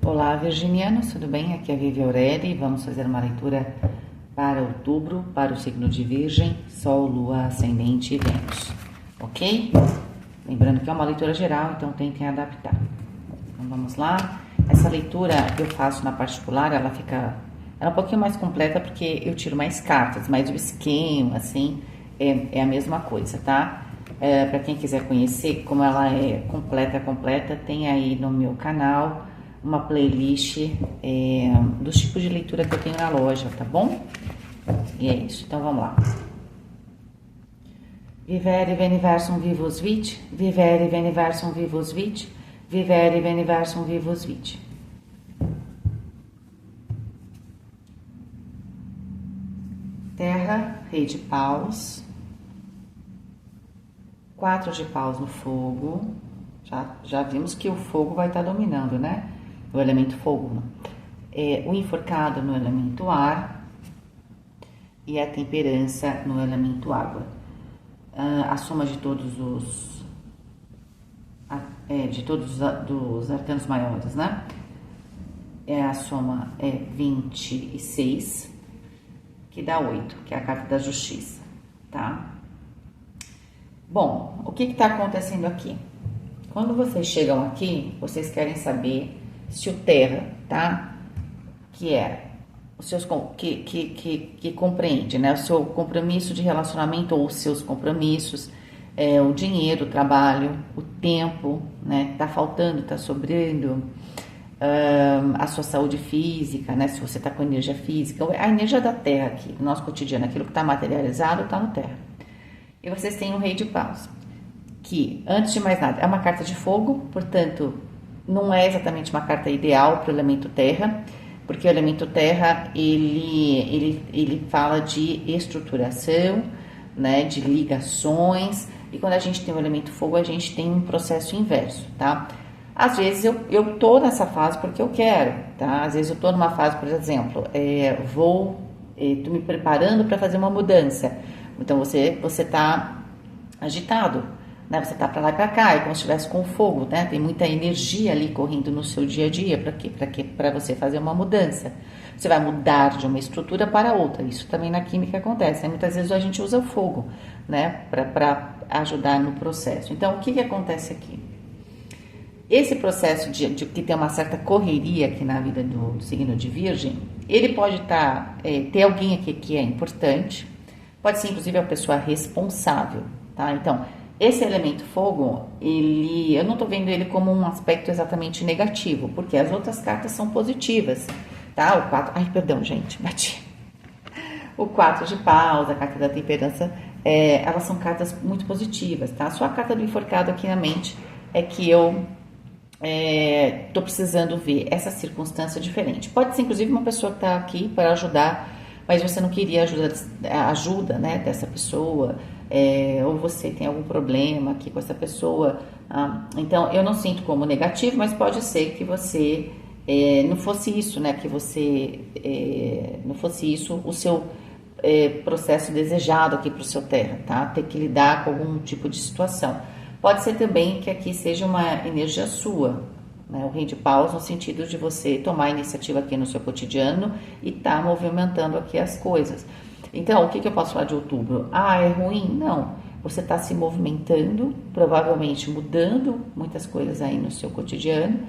Olá, virginianos, tudo bem? Aqui é a Vivi Aureli. Vamos fazer uma leitura para outubro, para o signo de Virgem, Sol, Lua, Ascendente e Vênus, ok? Lembrando que é uma leitura geral, então tentem adaptar. Então vamos lá. Essa leitura que eu faço na particular, ela é um pouquinho mais completa porque eu tiro mais cartas, mas o esquema, assim, é a mesma coisa, tá? Para quem quiser conhecer como ela é completa, tem aí no meu canal uma playlist dos tipos de leitura que eu tenho na loja, tá bom? E é isso, então vamos lá. Vivere veniversum vivus vit, vivere veniversum vivus vit, vivere veniversum vivus vit. Terra, rei de paus, 4 de paus no fogo. Já vimos que o fogo vai estar dominando, né? O elemento fogo. O enforcado no elemento ar e a temperança no elemento água. A soma de todos os dos arcanos maiores, né? A soma é 26, que dá 8, que é a carta da justiça, tá? Bom, o que está acontecendo aqui? Quando vocês chegam aqui, vocês querem saber se o terra, tá? Que é os seus que compreende, né? O seu compromisso de relacionamento ou os seus compromissos, o dinheiro, o trabalho, o tempo, né? Tá faltando, tá sobrando, a sua saúde física, né? Se você tá com energia física, a energia da terra aqui, no nosso cotidiano, aquilo que tá materializado, tá no terra. E vocês têm o rei de paus, que, antes de mais nada, é uma carta de fogo, portanto, não é exatamente uma carta ideal para o elemento terra, porque o elemento terra, ele fala de estruturação, né, de ligações, e quando a gente tem o elemento fogo, a gente tem um processo inverso, tá? Às vezes eu tô nessa fase porque eu quero, tá? Às vezes eu tô numa fase, por exemplo, tô me preparando para fazer uma mudança, então você tá agitado, né? Você tá para lá e para cá, é como se estivesse com fogo, né? Tem muita energia ali correndo no seu dia a dia. Para quê? Para você fazer uma mudança. Você vai mudar de uma estrutura para outra. Isso também na química acontece, né? Muitas vezes a gente usa o fogo, né? Para ajudar no processo. Então, o que acontece aqui? Esse processo de que tem uma certa correria aqui na vida do signo de Virgem, ele pode ter alguém aqui que é importante, pode ser inclusive a pessoa responsável, tá? Então, esse elemento fogo, eu não tô vendo ele como um aspecto exatamente negativo, porque as outras cartas são positivas, tá? O 4, ai, perdão, gente, bati. O 4 de paus, a carta da temperança, elas são cartas muito positivas, tá? Só a carta do enforcado aqui na mente é que eu tô precisando ver essa circunstância diferente. Pode ser, inclusive, uma pessoa que tá aqui para ajudar, mas você não queria ajuda, né, dessa pessoa, ou você tem algum problema aqui com essa pessoa. Então, eu não sinto como negativo, mas pode ser que você não fosse isso, né, que você não fosse isso o seu processo desejado aqui para o seu terra, tá? Ter que lidar com algum tipo de situação. Pode ser também que aqui seja uma energia sua, né? O rei de paus no sentido de você tomar a iniciativa aqui no seu cotidiano e tá movimentando aqui as coisas. Então, o que eu posso falar de outubro? É ruim? Não. Você está se movimentando, provavelmente mudando muitas coisas aí no seu cotidiano,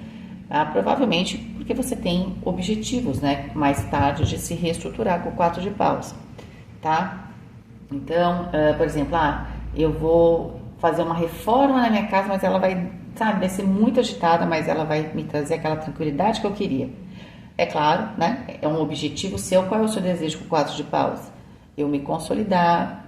tá? Provavelmente porque você tem objetivos, né? Mais tarde de se reestruturar com o 4 de paus, tá? Então, por exemplo, eu vou fazer uma reforma na minha casa, mas ela vai ser muito agitada, mas ela vai me trazer aquela tranquilidade que eu queria. É claro, né? É um objetivo seu. Qual é o seu desejo com o 4 de paus? Eu me consolidar,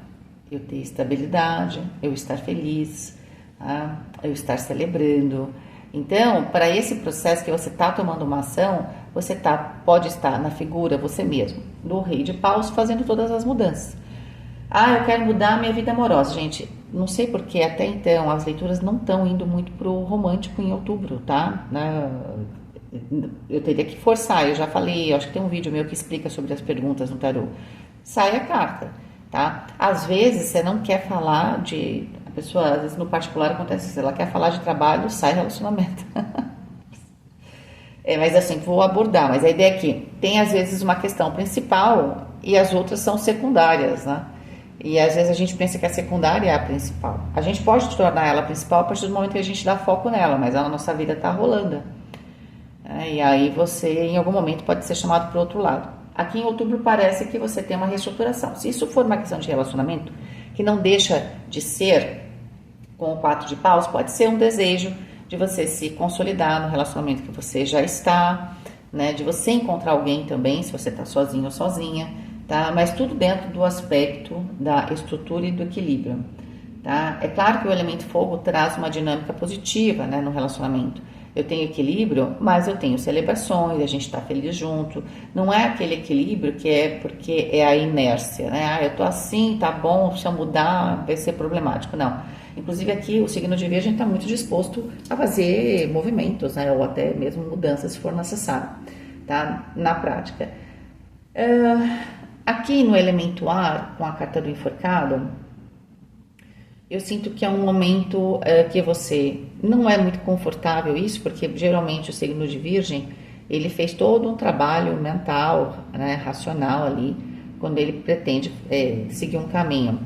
eu ter estabilidade, eu estar feliz, tá? Eu estar celebrando. Então, para esse processo que você está tomando uma ação, você pode estar na figura, você mesmo, do rei de paus, fazendo todas as mudanças. Eu quero mudar a minha vida amorosa. Gente, não sei porque até então as leituras não estão indo muito pro romântico em outubro, tá? Eu teria que forçar, eu já falei, eu acho que tem um vídeo meu que explica sobre as perguntas no tarô. Sai a carta, tá? Às vezes você não quer falar a pessoa, às vezes no particular acontece isso, ela quer falar de trabalho, sai relacionamento. Mas assim, vou abordar. Mas a ideia é que tem às vezes uma questão principal e as outras são secundárias, né? E às vezes a gente pensa que a secundária é a principal. A gente pode tornar ela a principal a partir do momento que a gente dá foco nela, mas a nossa vida está rolando. E aí você, em algum momento, pode ser chamado para o outro lado. Aqui em outubro parece que você tem uma reestruturação. Se isso for uma questão de relacionamento, que não deixa de ser com o 4 de paus, pode ser um desejo de você se consolidar no relacionamento que você já está, né? De você encontrar alguém também, se você está sozinho ou sozinha, tá? Mas tudo dentro do aspecto da estrutura e do equilíbrio, tá? É claro que o elemento fogo traz uma dinâmica positiva, né, no relacionamento. Eu tenho equilíbrio, mas eu tenho celebrações, a gente está feliz junto. Não é aquele equilíbrio que é porque é a inércia, né? Eu tô assim, tá bom, se eu mudar vai ser problemático. Não. Inclusive aqui o signo de Virgem está muito disposto a fazer movimentos, né? Ou até mesmo mudanças se for necessário, tá? Na prática. Aqui no elemento ar, com a carta do enforcado, eu sinto que é um momento que você não é muito confortável isso, porque geralmente o signo de Virgem, ele fez todo um trabalho mental, né, racional ali, quando ele pretende seguir um caminho.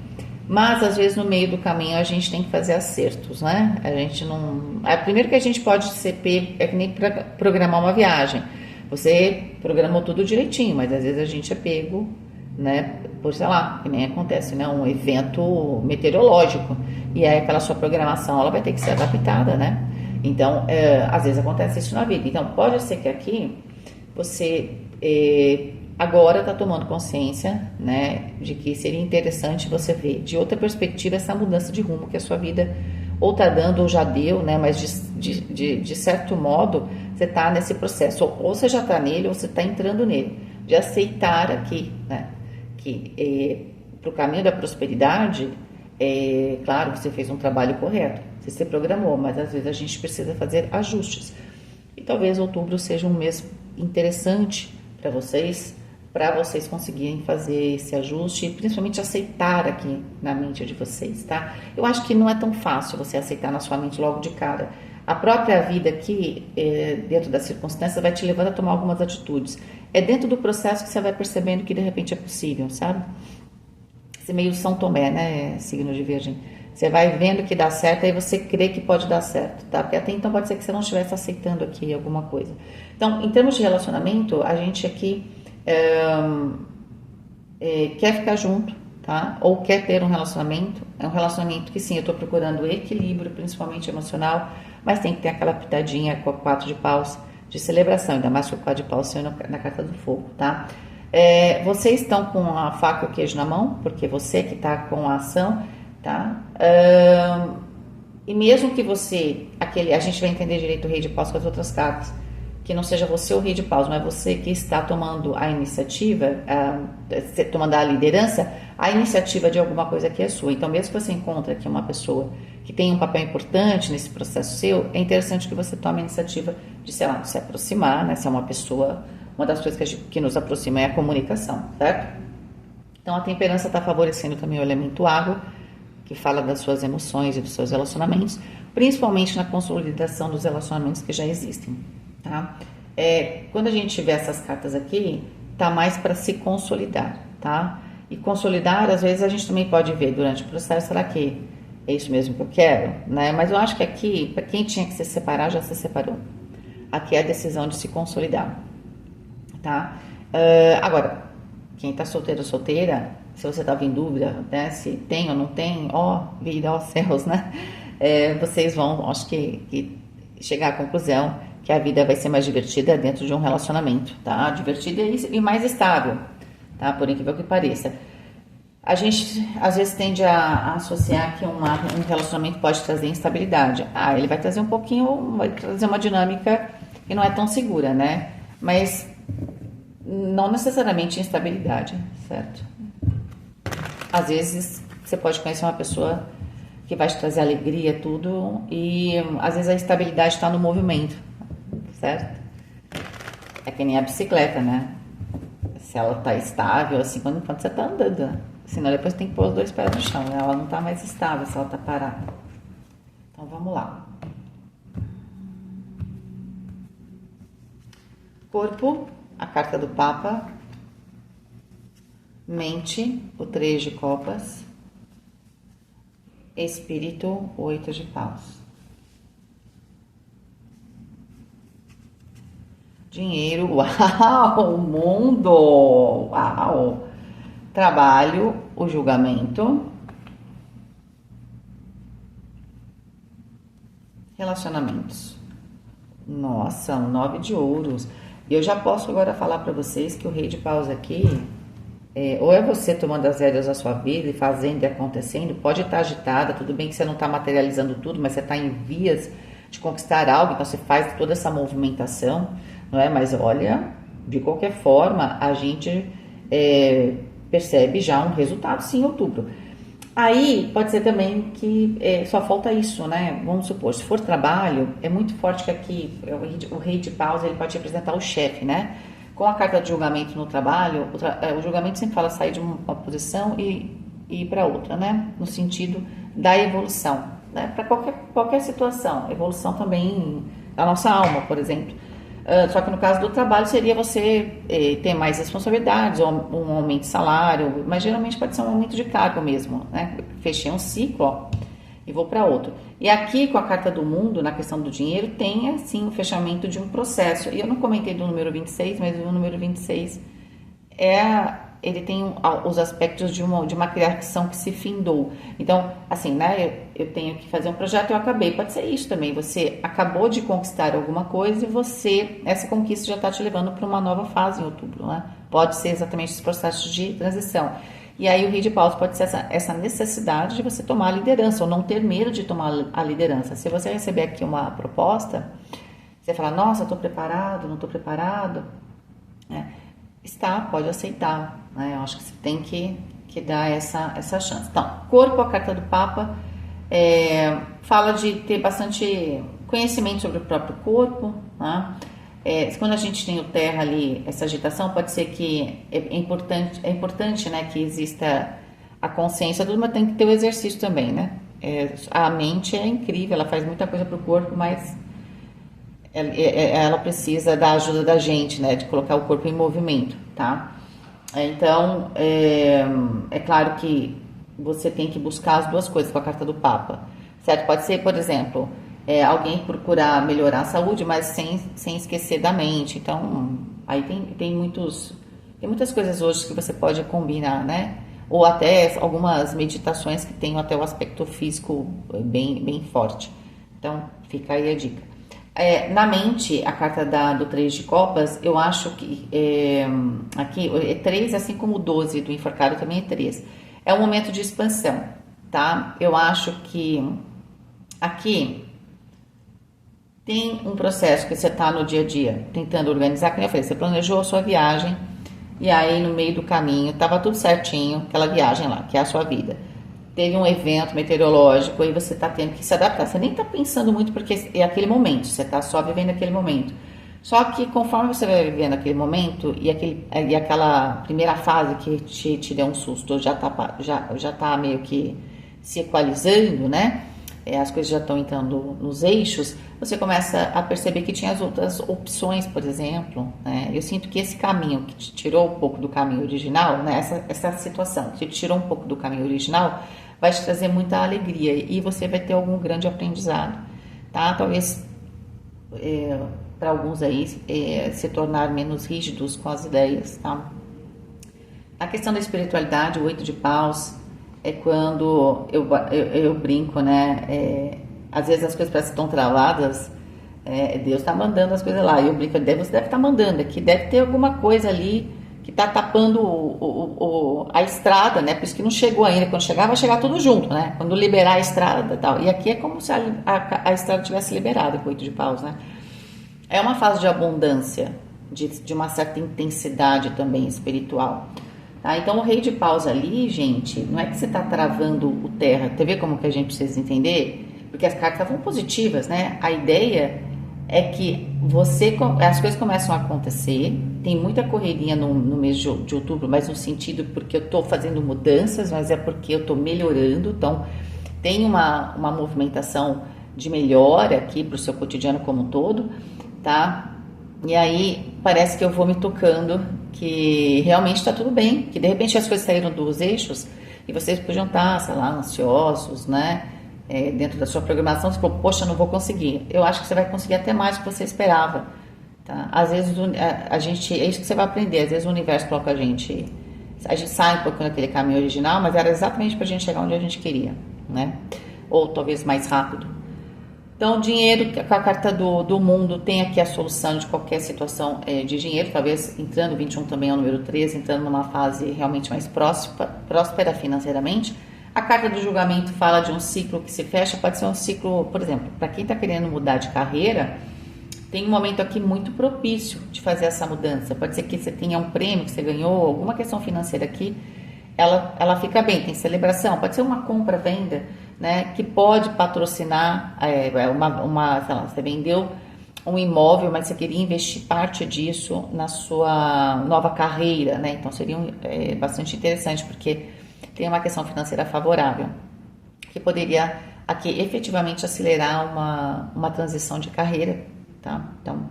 Mas às vezes no meio do caminho a gente tem que fazer acertos, né? A gente não. Primeiro que a gente pode ser pego, é que nem programar uma viagem. Você programou tudo direitinho, mas às vezes a gente é pego, né? Por, sei lá, que nem acontece, né? Um evento meteorológico. E aí aquela sua programação, ela vai ter que ser adaptada, né? Então, às vezes acontece isso na vida. Então, pode ser que aqui você agora está tomando consciência, né? De que seria interessante você ver de outra perspectiva essa mudança de rumo que a sua vida ou está dando ou já deu, né? Mas de certo modo, você está nesse processo. Ou você já está nele ou você está entrando nele. De aceitar aqui, né? Que para o caminho da prosperidade, claro, você fez um trabalho correto, você se programou, mas às vezes a gente precisa fazer ajustes. E talvez outubro seja um mês interessante para vocês conseguirem fazer esse ajuste e principalmente aceitar aqui na mente de vocês, tá? Eu acho que não é tão fácil você aceitar na sua mente logo de cara. A própria vida aqui, dentro das circunstâncias, vai te levando a tomar algumas atitudes. É dentro do processo que você vai percebendo que de repente é possível, sabe? Esse meio São Tomé, né, signo de Virgem. Você vai vendo que dá certo, aí você crê que pode dar certo, tá? Porque até então pode ser que você não estivesse aceitando aqui alguma coisa. Então, em termos de relacionamento, a gente aqui quer ficar junto, tá? Ou quer ter um relacionamento. É um relacionamento que sim, eu tô procurando equilíbrio, principalmente emocional, mas tem que ter aquela pitadinha com a 4 de paus de celebração, ainda mais com o 4 de paus sendo na carta do fogo, tá? Vocês estão com a faca e o queijo na mão, porque você que está com a ação, tá? E mesmo que você, a gente vai entender direito o rei de paus com as outras cartas, que não seja você o rei de paus, mas você que está tomando a iniciativa, tomando a liderança, a iniciativa de alguma coisa que é sua. Então, mesmo que você encontre aqui uma pessoa que tem um papel importante nesse processo seu, é interessante que você tome a iniciativa de, sei lá, se aproximar, né? Se é uma pessoa, uma das coisas que nos aproxima é a comunicação, certo? Então, a temperança está favorecendo também o elemento água, que fala das suas emoções e dos seus relacionamentos, principalmente na consolidação dos relacionamentos que já existem. Tá? Quando a gente tiver essas cartas aqui, tá mais para se consolidar, tá? E consolidar, às vezes a gente também pode ver durante o processo, será que é isso mesmo que eu quero, né? Mas eu acho que aqui, para quem tinha que se separar, já se separou. Aqui é a decisão de se consolidar, tá? Agora, quem tá solteiro ou solteira, se você tava em dúvida, né? Se tem ou não tem, ó vida, ó céus, né? Vocês vão, acho que chegar à conclusão que a vida vai ser mais divertida dentro de um relacionamento, tá? Divertida e mais estável, tá? Por incrível que pareça. A gente, às vezes, tende a associar que um relacionamento pode trazer instabilidade. Ele vai trazer vai trazer uma dinâmica que não é tão segura, né? Mas não necessariamente instabilidade, certo? Às vezes, você pode conhecer uma pessoa que vai te trazer alegria, tudo, e às vezes a instabilidade está no movimento, certo? É que nem a bicicleta, né? Se ela tá estável, assim, quando você tá andando, né? Senão depois tem que pôr os 2 pés no chão, né? Ela não tá mais estável se ela tá parada. Então vamos lá. Corpo, a carta do Papa. Mente, o 3 de copas. Espírito, 8 de paus. Dinheiro, uau, mundo, uau. Trabalho, o julgamento. Relacionamentos. Nossa, um 9 de ouros. E eu já posso agora falar para vocês que o rei de paus aqui, ou é você tomando as rédeas da sua vida e fazendo e acontecendo, pode estar agitada, tudo bem que você não está materializando tudo, mas você está em vias de conquistar algo, então você faz toda essa movimentação, não é? Mas olha, de qualquer forma, a gente percebe já um resultado sim em outubro. Aí pode ser também que só falta isso, né? Vamos supor, se for trabalho, é muito forte que aqui o rei de paus ele pode representar o chefe, né? Com a carta de julgamento no trabalho, o julgamento sempre fala sair de uma posição e ir para outra, né? No sentido da evolução, né? Para qualquer situação, evolução também da nossa alma, por exemplo. Só que no caso do trabalho seria você ter mais responsabilidades, ou um aumento de salário, mas geralmente pode ser um aumento de cargo mesmo, né? Fechei um ciclo, ó, e vou para outro. E aqui com a carta do mundo, na questão do dinheiro, tem assim o fechamento de um processo. E eu não comentei do número 26, mas o número 26 ele tem os aspectos de uma criação que se findou. Então, assim, né, eu tenho que fazer um projeto e eu acabei. Pode ser isso também, você acabou de conquistar alguma coisa e essa conquista já está te levando para uma nova fase em outubro, né? Pode ser exatamente esse processo de transição. E aí o rei de paus pode ser essa necessidade de você tomar a liderança, ou não ter medo de tomar a liderança. Se você receber aqui uma proposta, você fala, nossa, estou preparado, não estou preparado, né? Pode aceitar, né? Eu acho que você tem que dar essa chance. Então, corpo, a carta do Papa, fala de ter bastante conhecimento sobre o próprio corpo, né? Quando a gente tem o terra ali, essa agitação, pode ser que é importante, né, que exista a consciência, mas tem que ter o exercício também, né? A mente é incrível, ela faz muita coisa para o corpo, mas ela precisa da ajuda da gente, né, de colocar o corpo em movimento, tá? Então, é claro que você tem que buscar as duas coisas com a carta do Papa, certo? Pode ser, por exemplo, alguém procurar melhorar a saúde, mas sem esquecer da mente. Então, aí tem muitas coisas hoje que você pode combinar, né? Ou até algumas meditações que tem até o aspecto físico bem forte. Então, fica aí a dica. Na mente, a carta do 3 de copas, eu acho que aqui é 3, assim como o 12 do enforcado também é 3. É um momento de expansão, tá? Eu acho que aqui tem um processo que você está no dia a dia tentando organizar, como eu falei, você planejou a sua viagem e aí no meio do caminho estava tudo certinho, aquela viagem lá, que é a sua vida. Teve um evento meteorológico e você está tendo que se adaptar. Você nem está pensando muito porque é aquele momento, você está só vivendo aquele momento. Só que conforme você vai vivendo aquele momento e aquela primeira fase que te deu um susto já tá meio que se equalizando, né? As coisas já estão entrando nos eixos, você começa a perceber que tinha as outras opções, por exemplo, né? Eu sinto que esse caminho que te tirou um pouco do caminho original, né? Essa situação que te tirou um pouco do caminho original, vai te trazer muita alegria e você vai ter algum grande aprendizado, tá? Talvez para alguns aí se tornar menos rígidos com as ideias, tá? A questão da espiritualidade, o 8 de paus, é quando eu brinco, né? Às vezes as coisas parecem tão travadas, Deus está mandando as coisas lá. E eu brinco, você deve estar mandando aqui, deve ter alguma coisa ali que está tapando a estrada, né? Por isso que não chegou ainda. Quando chegar, vai chegar tudo junto, né? Quando liberar a estrada e tal. E aqui é como se a estrada tivesse liberada com o 8 de paus, né? É uma fase de abundância, de uma certa intensidade também espiritual. Tá? Então, o rei de paus ali, gente, não é que você está travando o terra. Tá vendo como que a gente precisa entender? Porque as cartas estavam positivas, né? A ideia é que as coisas começam a acontecer. Tem muita correria no mês de outubro, mas no sentido porque eu estou fazendo mudanças, mas é porque eu estou melhorando. Então, tem uma movimentação de melhora aqui para o seu cotidiano como um todo, tá? E aí parece que eu vou me tocando que realmente está tudo bem, que de repente as coisas saíram dos eixos e vocês podiam estar, sei lá, ansiosos, né? Dentro da sua programação, você falou, poxa, não vou conseguir. Eu acho que você vai conseguir até mais do que você esperava, tá? Às vezes a gente, é isso que você vai aprender, às vezes o universo coloca a gente sai um pouco daquele caminho original, mas era exatamente para a gente chegar onde a gente queria, né? Ou talvez mais rápido. Então, dinheiro, com a carta do mundo, tem aqui a solução de qualquer situação de dinheiro, talvez entrando, 21 também é o número 13, entrando numa fase realmente mais próspera financeiramente. A carta do julgamento fala de um ciclo que se fecha, pode ser um ciclo, por exemplo, para quem está querendo mudar de carreira, tem um momento aqui muito propício de fazer essa mudança. Pode ser que você tenha um prêmio que você ganhou, alguma questão financeira aqui, ela fica bem, tem celebração, pode ser uma compra, venda, né, que pode patrocinar sei lá, você vendeu um imóvel, mas você queria investir parte disso na sua nova carreira, né, então seria bastante interessante, porque tem uma questão financeira favorável, que poderia aqui efetivamente acelerar uma transição de carreira, tá? Então,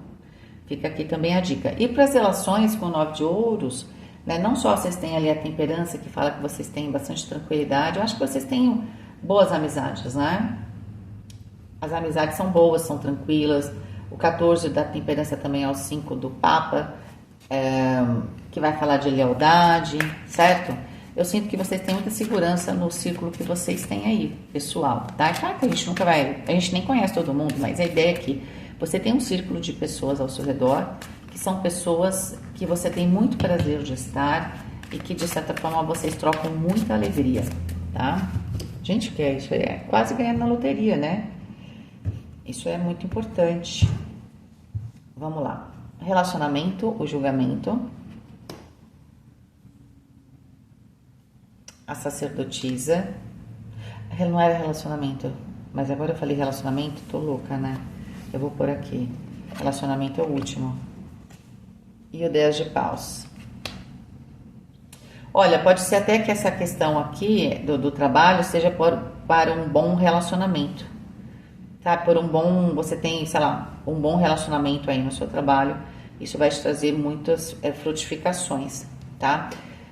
fica aqui também a dica. E para as relações com o 9 de ouros, né, não só vocês têm ali a temperança, que fala que vocês têm bastante tranquilidade, eu acho que vocês têm boas amizades, né? As amizades são boas, são tranquilas. O 14 da temperança também é o 5 do Papa, que vai falar de lealdade, certo? Eu sinto que vocês têm muita segurança no círculo que vocês têm aí, pessoal, tá? Claro que a gente a gente nem conhece todo mundo, mas a ideia é que você tem um círculo de pessoas ao seu redor, que são pessoas que você tem muito prazer de estar e que, de certa forma, vocês trocam muita alegria, tá? Gente, que isso é quase ganhando na loteria, né? Isso é muito importante. Vamos lá. Relacionamento, o julgamento. A sacerdotisa. Não era relacionamento, mas agora eu falei relacionamento, tô louca, né? Eu vou pôr aqui. Relacionamento é o último. E o 10 de paus. Olha, pode ser até que essa questão aqui do trabalho seja para um bom relacionamento. Tá? Você tem, sei lá, um bom relacionamento aí no seu trabalho. Isso vai te trazer muitas frutificações, tá?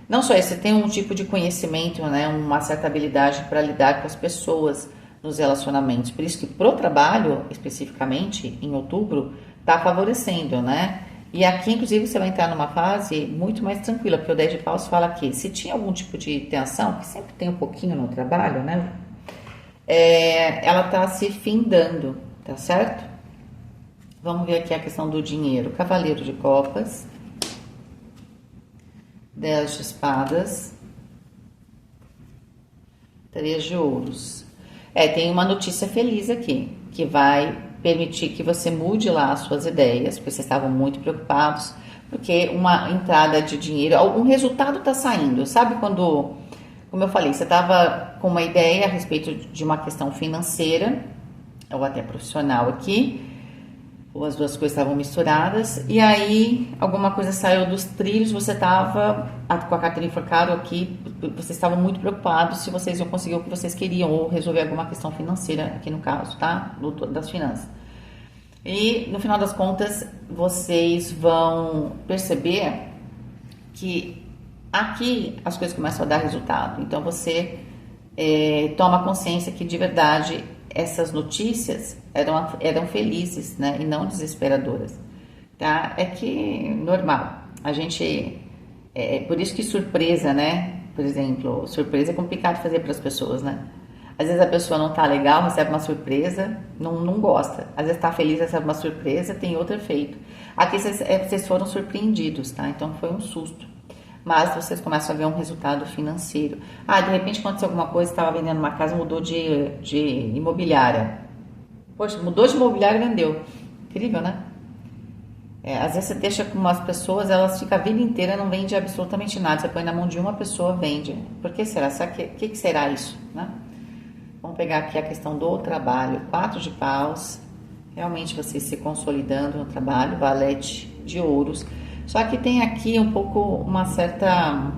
Não só isso, você tem um tipo de conhecimento, né? Uma certa habilidade para lidar com as pessoas nos relacionamentos. Por isso que pro trabalho, especificamente, em outubro, tá favorecendo, né? E aqui, inclusive, você vai entrar numa fase muito mais tranquila, porque o 10 de paus fala que se tinha algum tipo de tensão, que sempre tem um pouquinho no trabalho, né? Ela tá se findando, tá certo? Vamos ver aqui a questão do dinheiro. Cavaleiro de copas. 10 de espadas. 3 de ouros. Tem uma notícia feliz aqui, que vai permitir que você mude lá as suas ideias, porque vocês estavam muito preocupados, porque uma entrada de dinheiro, algum resultado está saindo. Sabe quando, como eu falei, você estava com uma ideia a respeito de uma questão financeira, ou até profissional aqui, ou as duas coisas estavam misturadas, e aí alguma coisa saiu dos trilhos, você estava com a carteira enforcada aqui, vocês estavam muito preocupados se vocês iam conseguir o que vocês queriam, ou resolver alguma questão financeira, aqui no caso, tá? Das finanças. E no final das contas, vocês vão perceber que aqui as coisas começam a dar resultado. Então você toma consciência que de verdade essas notícias eram felizes, né, e não desesperadoras, tá? É que normal, a gente, por isso que surpresa, né, por exemplo, surpresa é complicado fazer para as pessoas, né? Às vezes a pessoa não tá legal, recebe uma surpresa, não gosta. Às vezes tá feliz, recebe uma surpresa, tem outro efeito. Aqui vocês foram surpreendidos, tá? Então foi um susto. Mas vocês começam a ver um resultado financeiro. De repente aconteceu alguma coisa, estava vendendo uma casa, mudou de imobiliária. Poxa, mudou de imobiliária e vendeu. Incrível, né? Às vezes você deixa com umas pessoas, elas ficam a vida inteira, não vende absolutamente nada. Você põe na mão de uma pessoa, vende. Por que será? O que será isso, né? Vamos pegar aqui a questão do trabalho. 4 de paus. Realmente vocês se consolidando no trabalho. Valete de ouros. Só que tem aqui um pouco uma certa...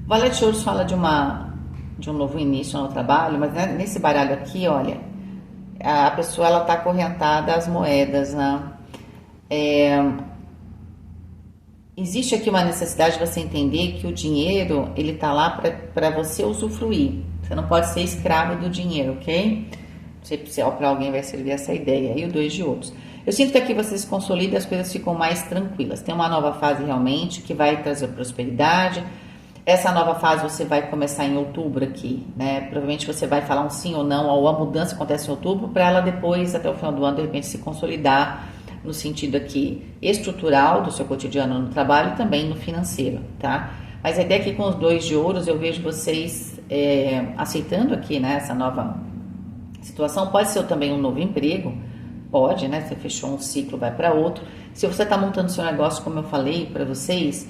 O valete de ouros fala de um novo início no trabalho, mas nesse baralho aqui, olha, a pessoa ela tá acorrentada às moedas, né? existe aqui uma necessidade de você entender que o dinheiro, ele tá lá para você usufruir. Você não pode ser escravo do dinheiro, ok? Não sei se para alguém vai servir essa ideia. E o 2 de ouros. Eu sinto que aqui você se consolida e as coisas ficam mais tranquilas. Tem uma nova fase realmente que vai trazer prosperidade. Essa nova fase você vai começar em outubro aqui, né? Provavelmente você vai falar um sim ou não, ou a mudança acontece em outubro, para ela depois, até o final do ano, de repente se consolidar no sentido aqui estrutural do seu cotidiano no trabalho e também no financeiro, tá? Mas a ideia é que com os 2 de ouros eu vejo vocês aceitando aqui, né, essa nova situação. Pode ser também um novo emprego, pode, né? Você fechou um ciclo, vai para outro. Se você está montando seu negócio, como eu falei para vocês,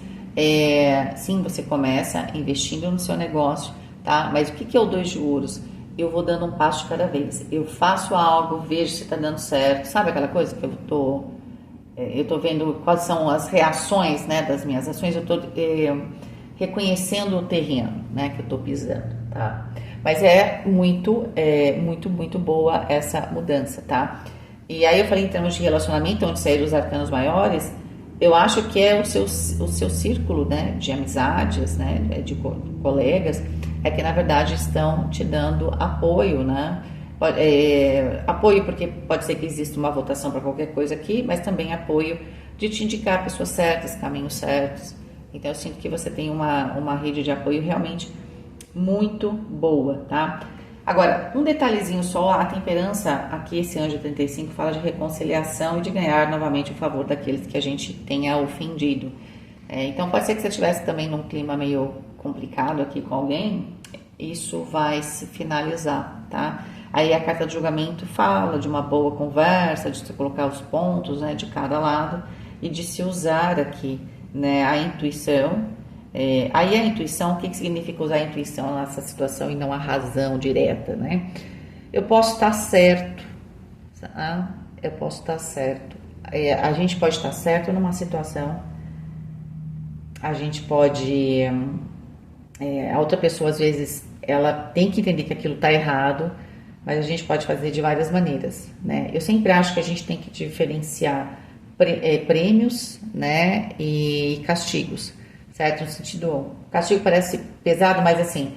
sim, você começa investindo no seu negócio, tá? Mas o que é o 2 de ouros? Eu vou dando um passo de cada vez. Eu faço algo, vejo se está dando certo. Sabe aquela coisa que eu tô vendo quais são as reações, né, das minhas ações. Eu tô reconhecendo o terreno, né, que eu tô pisando, tá? Mas muito boa essa mudança, tá? E aí eu falei em termos de relacionamento, onde saíram os arcanos maiores. Eu acho que é o seu círculo, né, de amizades, né, de colegas, que na verdade estão te dando apoio, né? Apoio porque pode ser que exista uma votação para qualquer coisa aqui, mas também apoio de te indicar pessoas certas, caminhos certos. Então eu sinto que você tem uma rede de apoio realmente muito boa, tá? Agora, um detalhezinho só, a temperança, aqui esse anjo 35 fala de reconciliação e de ganhar novamente o favor daqueles que a gente tenha ofendido. Então pode ser que você estivesse também num clima meio complicado aqui com alguém, isso vai se finalizar, tá? Aí a carta de julgamento fala de uma boa conversa, de você colocar os pontos, né, de cada lado e de se usar aqui, né, a intuição. Aí a intuição, o que significa usar a intuição nessa situação e não a razão direta, né? Eu posso estar certo, tá? Eu posso estar certo. A gente pode estar certo numa situação, a gente pode... a outra pessoa, às vezes, ela tem que entender que aquilo está errado, mas a gente pode fazer de várias maneiras, né? Eu sempre acho que a gente tem que diferenciar prêmios, né, e castigos. Certo? No sentido, o castigo parece pesado, mas assim,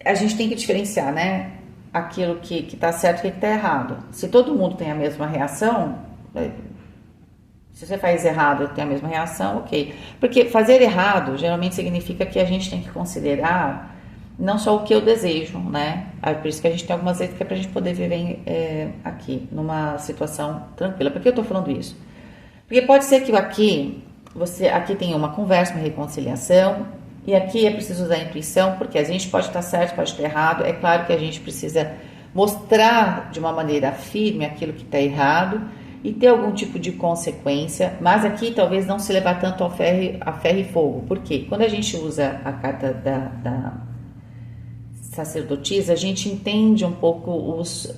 a gente tem que diferenciar, né? Aquilo que tá certo e o que tá errado. Se todo mundo tem a mesma reação, se você faz errado e tem a mesma reação, ok. Porque fazer errado geralmente significa que a gente tem que considerar não só o que eu desejo, né? Por isso que a gente tem algumas vezes que é pra gente poder viver aqui, numa situação tranquila. Por que eu tô falando isso? Porque pode ser que aqui tem uma conversa, uma reconciliação, e aqui é preciso usar a intuição, porque a gente pode estar certo, pode estar errado. É claro que a gente precisa mostrar de uma maneira firme aquilo que está errado e ter algum tipo de consequência, mas aqui talvez não se levar tanto a ferro e fogo. Por quê? Quando a gente usa a carta da sacerdotisa, a gente entende um pouco os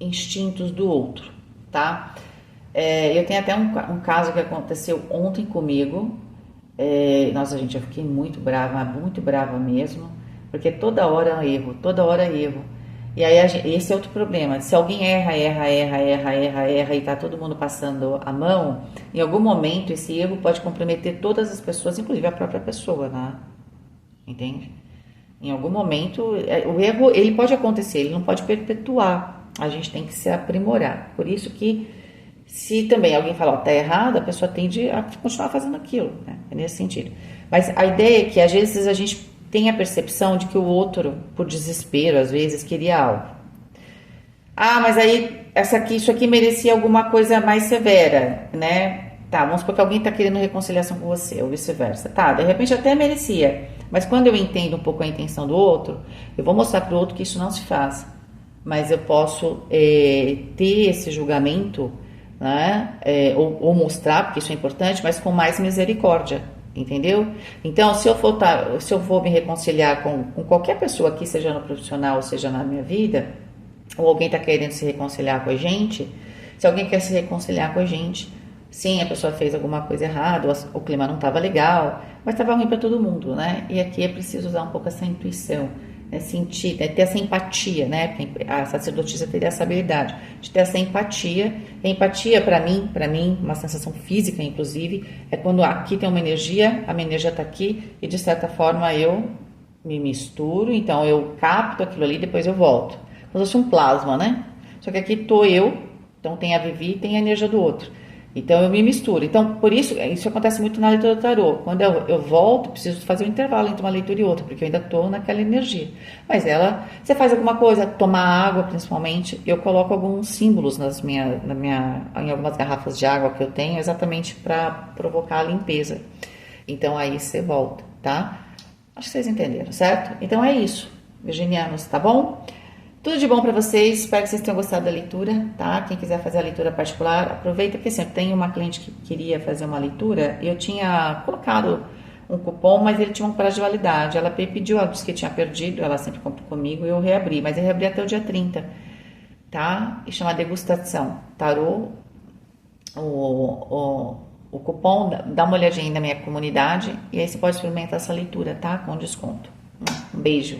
instintos do outro, tá? Eu tenho até um caso que aconteceu ontem comigo. Nossa, gente, eu fiquei muito brava mesmo, porque toda hora erro. E aí esse é outro problema. Se alguém erra e tá todo mundo passando a mão, em algum momento esse erro pode comprometer todas as pessoas, inclusive a própria pessoa, né? Entende? Em algum momento, o erro, ele pode acontecer, ele não pode perpetuar. A gente tem que se aprimorar. Por isso que se também alguém falar, tá errado, a pessoa tende a continuar fazendo aquilo, né? É nesse sentido. Mas a ideia é que, às vezes, a gente tem a percepção de que o outro, por desespero, às vezes, queria algo. Mas aí, isso aqui merecia alguma coisa mais severa, né? Tá, vamos supor que alguém tá querendo reconciliação com você, ou vice-versa. Tá, de repente até merecia. Mas quando eu entendo um pouco a intenção do outro, eu vou mostrar pro outro que isso não se faz. Mas eu posso ter esse julgamento, né? Ou mostrar, porque isso é importante, mas com mais misericórdia, entendeu? Então, se eu vou me reconciliar com qualquer pessoa aqui, seja no profissional, seja na minha vida, ou alguém está querendo se reconciliar com a gente, se alguém quer se reconciliar com a gente, sim, a pessoa fez alguma coisa errada, o clima não estava legal, mas estava ruim para todo mundo, né? E aqui é preciso usar um pouco essa intuição Sentir, ter essa empatia, né? Porque a sacerdotisa teria essa habilidade de ter essa empatia. A empatia, para mim, uma sensação física, inclusive, é quando aqui tem uma energia, a minha energia está aqui e de certa forma eu me misturo, então eu capto aquilo ali, depois eu volto. Como se fosse um plasma, né? Só que aqui tô eu, então tem a Vivi e tem a energia do outro. Então eu me misturo. Então, por isso, isso acontece muito na leitura do tarô. Quando eu volto, preciso fazer um intervalo entre uma leitura e outra, porque eu ainda estou naquela energia. Mas você faz alguma coisa, tomar água principalmente, eu coloco alguns símbolos em algumas garrafas de água que eu tenho, exatamente para provocar a limpeza. Então aí você volta, tá? Acho que vocês entenderam, certo? Então é isso, virginianos, tá bom? Tudo de bom para vocês, espero que vocês tenham gostado da leitura, tá? Quem quiser fazer a leitura particular, aproveita, porque assim, eu tenho uma cliente que queria fazer uma leitura, eu tinha colocado um cupom, mas ele tinha um prazo de validade. Ela pediu, ela disse que tinha perdido, ela sempre compra comigo, e eu reabri, mas eu reabri até o dia 30, tá? E chama degustação, tarô, o cupom, dá uma olhadinha aí na minha comunidade, e aí você pode experimentar essa leitura, tá? Com desconto. Um beijo.